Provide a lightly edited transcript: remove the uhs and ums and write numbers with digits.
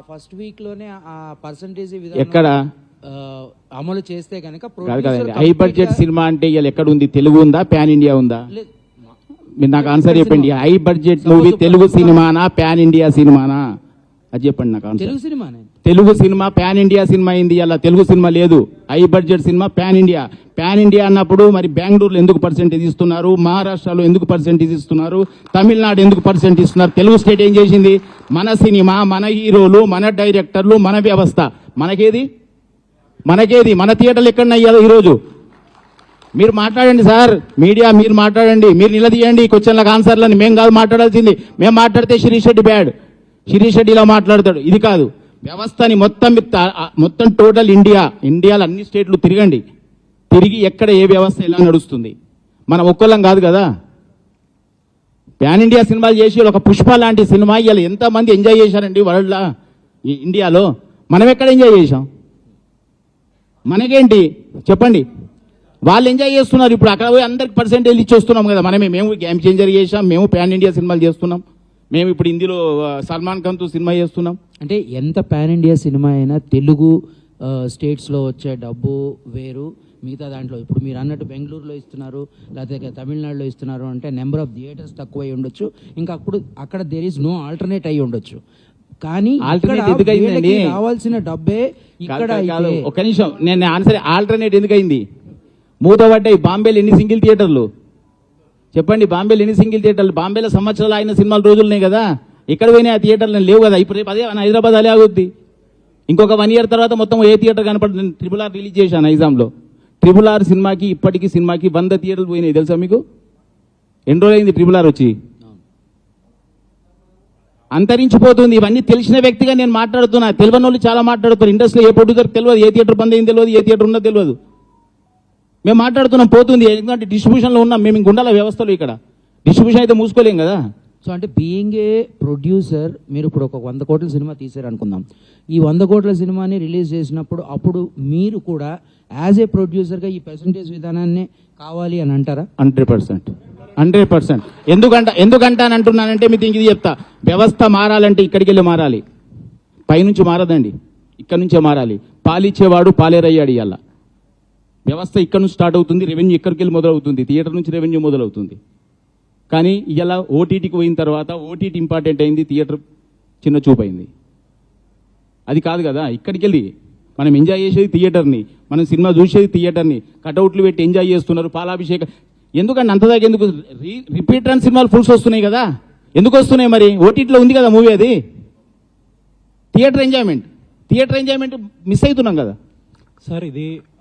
First week లోనే ఆ percentage ఎక్కడ అమలు చేస్తే కనుక హై బడ్జెట్ సినిమా అంటే ఇవాళ ఎక్కడ ఉంది? తెలుగు ఉందా, పాన్ ఇండియా ఉందా? మీరు నాకు ఆన్సర్ చెప్పండి. హై బడ్జెట్ మూవీ తెలుగు సినిమానా, పాన్ ఇండియా సినిమానా? అది చెప్పండి నాకు ఆన్సర్. తెలుగు సినిమానే. Telugu cinema pan India cinema అయింది, అలా తెలుగు సినిమా లేదు. High budget cinema pan India. Pan India అన్నప్పుడు మరి బెంగళూరులో ఎందుకు పర్సెంటేజ్ ఇస్తున్నారు, మహారాష్ట్రలో ఎందుకు పర్సెంటేజ్ ఇస్తున్నారు, తమిళనాడు ఎందుకు పర్సెంట్ ఇస్తున్నారు? తెలుగు స్టేట్ ఏం చేసింది? మన సినిమా, మన హీరోలు, మన డైరెక్టర్లు, మన వ్యవస్థ. మనకేది మన థియేటర్లు ఎక్కడన్నా ఈరోజు? మీరు మాట్లాడండి సార్, మీడియా మీరు మాట్లాడండి, మీరు నిలదీయండి క్వశ్చన్లకు ఆన్సర్లని. మేము కాదు మాట్లాడాల్సింది. మేము మాట్లాడితే శిరీష్ రెడ్డి బ్యాడ్, శిరీష్ రెడ్డి ఇలా మాట్లాడతాడు. ఇది కాదు. వ్యవస్థని మొత్తం టోటల్ ఇండియాలో అన్ని స్టేట్లు తిరిగి ఎక్కడ ఏ వ్యవస్థ ఎలా నడుస్తుంది. మనం ఒక్కళ్ళం కాదు కదా. పాన్ ఇండియా సినిమాలు చేసి ఒక పుష్ప లాంటి సినిమా ఇలా ఎంతమంది ఎంజాయ్ చేశారండి వరల్డ్లో, ఇండియాలో. మనం ఎక్కడ ఎంజాయ్ చేశాం? మనకేంటి చెప్పండి? వాళ్ళు ఎంజాయ్ చేస్తున్నారు. ఇప్పుడు అక్కడ పోయి అందరికి పర్సెంటేజ్ ఇచ్చి వస్తున్నాం కదా. మేము గేమ్ చేంజర్ చేసాం, మేము పాన్ ఇండియా సినిమాలు చేస్తున్నాం. మేము ఇప్పుడు హిందీలో సల్మాన్ ఖాన్తో సినిమా చేస్తున్నాం. అంటే ఎంత పాన్ ఇండియా సినిమా అయినా తెలుగు స్టేట్స్లో వచ్చే డబ్బు వేరు, మిగతా దాంట్లో ఇప్పుడు మీరు అన్నట్టు బెంగళూరులో ఇస్తున్నారు, లేకపోతే తమిళనాడులో ఇస్తున్నారు అంటే నెంబర్ ఆఫ్ థియేటర్స్ తక్కువ అయి ఉండొచ్చు. ఇంకా అక్కడ దేర్ ఈస్ నో ఆల్టర్నేట్ అయి ఉండొచ్చు. కానీ రావాల్సిన డబ్బే ఇక్కడ. ఒక నిమిషం, నేను ఆన్సర్. ఆల్టర్నేట్ ఎందుకయింది? మూతపడ్డాయి. బాంబేలో ఎన్ని సింగిల్ థియేటర్లు చెప్పండి? బాంబేలో ఎన్ని సింగిల్ థియేటర్లు? బాంబేలో సంవత్సరాలు అయిన సినిమాల రోజులున్నాయి కదా. ఇక్కడ పోయినా ఆ థియేటర్లు లేవు కదా. ఇప్పుడు అదే హైదరాబాద్ అలే ఆగుద్ది. ఇంకొక 1 year తర్వాత మొత్తం ఏ థియేటర్ కనపడుతుంది? RRR రిలీజ్ చేశాను నైజాంలో. RRR సినిమాకి ఇప్పటికీ సినిమాకి 100 థియేటర్లు పోయినాయి తెలుసా మీకు? ఎన్ని రోజులు అయింది RRR వచ్చి? అంతరించిపోతుంది. ఇవన్నీ తెలిసిన వ్యక్తిగా నేను మాట్లాడుతున్నా. తెలియని వాళ్ళు చాలా మాట్లాడుతారు. ఇండస్ట్రీలో ఏ ప్రొడ్యూసర్ తెలియదు, ఏ థియేటర్ బంద్ అయింది తెలియదు, ఏ థియేటర్ ఉన్నదో తెలియదు. మేము మాట్లాడుతున్నాం, పోతుంది. ఎందుకంటే డిస్ట్రిబ్యూషన్లో ఉన్నాం మేము. ఇంక ఉండాలి వ్యవస్థలో. ఇక్కడ డిస్ట్రిబ్యూషన్ అయితే మూసుకోలేం కదా. సో అంటే బీయింగ్ ఏ ప్రొడ్యూసర్, మీరు ఇప్పుడు ఒక 100 కోట్ల సినిమా తీసారు అనుకుందాం. ఈ 100 కోట్ల సినిమాని రిలీజ్ చేసినప్పుడు అప్పుడు మీరు కూడా యాజ్ ఏ ప్రొడ్యూసర్గా ఈ పర్సంటేజ్ విధానాన్ని కావాలి అని అంటారా? 100%. ఎందుకంటే అంటున్నానంటే మీకు ఇది చెప్తా. వ్యవస్థ మారాలంటే ఇక్కడికి వెళ్ళి మారాలి, పైనుంచి మారదండి, ఇక్కడి నుంచే మారాలి. పాలిచ్చేవాడు పాలేరయ్యాడు. ఇవాళ వ్యవస్థ ఇక్కడ నుంచి స్టార్ట్ అవుతుంది, రెవెన్యూ ఇక్కడికి వెళ్ళి మొదలవుతుంది, థియేటర్ నుంచి రెవెన్యూ మొదలవుతుంది. కానీ ఇలా ఓటీటీకి పోయిన తర్వాత ఓటీటీ ఇంపార్టెంట్ అయింది, థియేటర్ చిన్న చూపైంది. అది కాదు కదా. ఇక్కడికి వెళ్ళి మనం ఎంజాయ్ చేసేది థియేటర్ని, మనం సినిమా చూసేది థియేటర్ని. కటౌట్లు పెట్టి ఎంజాయ్ చేస్తున్నారు, పాలాభిషేకం. ఎందుకంటే అంతదాకా ఎందుకు? రిపీట్ రన్ సినిమాలు ఫుల్స్ వస్తున్నాయి కదా. ఎందుకు వస్తున్నాయి మరి? ఓటీటీలో ఉంది కదా మూవీ. అది థియేటర్ ఎంజాయ్మెంట్ మిస్ అవుతున్నాం కదా సార్. ఇది